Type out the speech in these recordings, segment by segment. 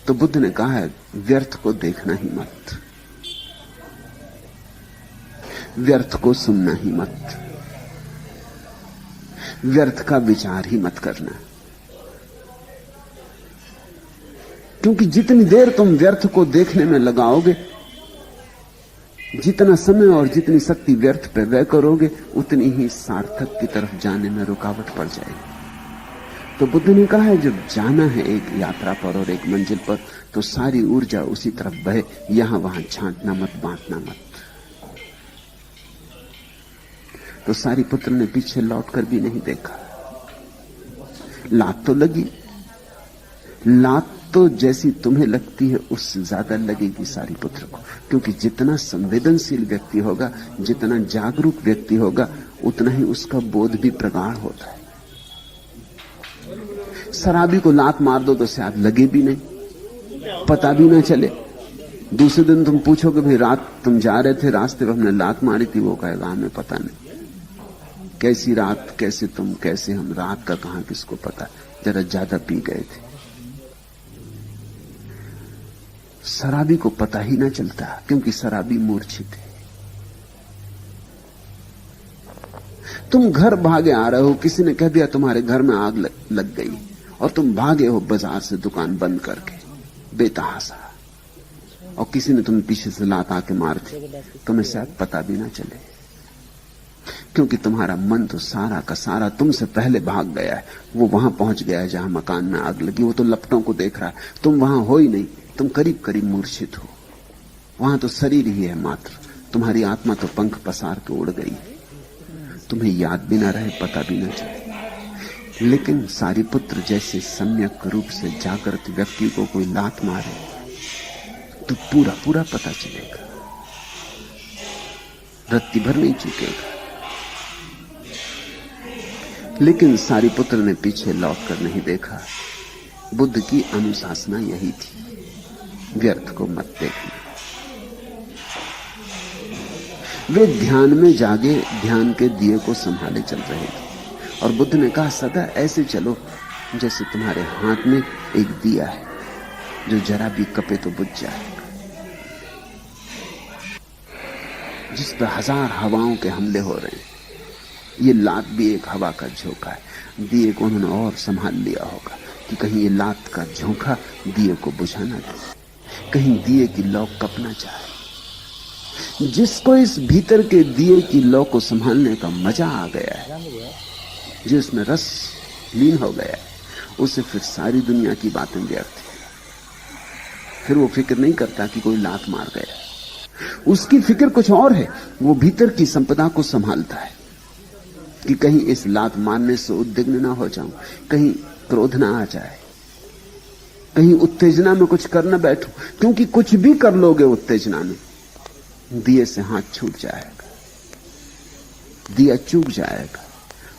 तो बुद्ध ने कहा है व्यर्थ को देखना ही मत, व्यर्थ को सुनना ही मत, व्यर्थ का विचार ही मत करना। क्योंकि जितनी देर तुम व्यर्थ को देखने में लगाओगे, जितना समय और जितनी शक्ति व्यर्थ पे व्यय करोगे, उतनी ही सार्थक की तरफ जाने में रुकावट पड़ जाएगी। तो बुद्ध ने कहा है जब जाना है एक यात्रा पर और एक मंजिल पर, तो सारी ऊर्जा उसी तरफ बहे, यहां वहां छांटना मत, बांटना मत। तो सारीपुत्र ने पीछे लौटकर भी नहीं देखा। लात तो लगी, लात तो जैसी तुम्हें लगती है उससे ज्यादा लगेगी सारीपुत्र को, क्योंकि जितना संवेदनशील व्यक्ति होगा, जितना जागरूक व्यक्ति होगा, उतना ही उसका बोध भी प्रगाढ़ होता है। शराबी को लात मार दो तो शायद लगे भी नहीं, पता भी ना चले। दूसरे दिन तुम पूछोगे भाई रात तुम जा रहे थे, रास्ते पर हमने लात मारी थी, वो कहेगा हमें पता नहीं। कैसी रात, कैसे तुम, कैसे हम, रात का कहां किसको पता, जरा ज्यादा पी गए थे। शराबी को पता ही ना चलता, क्योंकि शराबी मूर्छित है। तुम घर भागे आ रहे हो, किसी ने कह दिया तुम्हारे घर में आग लग गई, और तुम भागे हो बाजार से दुकान बंद करके बेतहासा, और किसी ने तुम्हें पीछे से लात आके मार दी, तुम्हें शायद पता भी ना चले, क्योंकि तुम्हारा मन तो सारा का सारा तुमसे पहले भाग गया है। वो वहां पहुंच गया है जहां मकान में आग लगी, वो तो लपटों को देख रहा है, तुम वहां हो ही नहीं, तुम करीब करीब मूर्छित हो। वहां तो शरीर ही है मात्र, तुम्हारी आत्मा तो पंख पसार के उड़ गई, तुम्हें याद भी ना रहे, पता भी ना चले। लेकिन सारीपुत्र जैसे सम्यक रूप से जागृत व्यक्ति को कोई लात मारे तो पूरा पूरा पता चलेगा, रत्ती भर नहीं चुकेगा। लेकिन सारीपुत्र ने पीछे लौटकर नहीं देखा। बुद्ध की अनुशासना यही थी, व्यर्थ को मत देखना। वे ध्यान में जागे, ध्यान के दिए को संभाले चल रहे थे, और बुद्ध ने कहा सदा ऐसे चलो जैसे तुम्हारे हाथ में एक दिया है, जो जरा भी कपे तो बुझ जाएगा, जिस पर हजार हवाओं के हमले हो रहे हैं। ये लात भी एक हवा का झोंका है। दिए को उन्होंने और संभाल लिया होगा कि कहीं ये लात का झोंका दिए को बुझा ना दे, कहीं दिए की लौ कप ना जाए। जिसको इस भीतर के दिए की लौ को संभालने का मजा आ गया है, जिसमें रस लीन हो गया है, उसे फिर सारी दुनिया की बातें व्यर्थ है। फिर वो फिक्र नहीं करता कि कोई लात मार गया, उसकी फिक्र कुछ और है। वो भीतर की संपदा को संभालता है कि कहीं इस लात मारने से उद्विग्न ना हो जाऊं, कहीं क्रोध ना आ जाए, कहीं उत्तेजना में कुछ कर न बैठूं, क्योंकि कुछ भी कर लोगे उत्तेजना में, दिए से हाथ छूट जाएगा, दिया चूक जाएगा,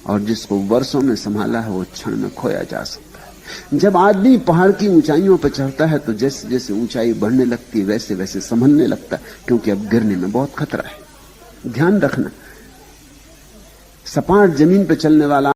और जिसको वर्षों में संभाला है वो क्षण में खोया जा सकता है। जब आदमी पहाड़ की ऊंचाइयों पर चढ़ता है तो जैसे जैसे ऊंचाई बढ़ने लगती है वैसे वैसे संभलने लगता है, क्योंकि अब गिरने में बहुत खतरा है। ध्यान रखना, सपाट जमीन पर चलने वाला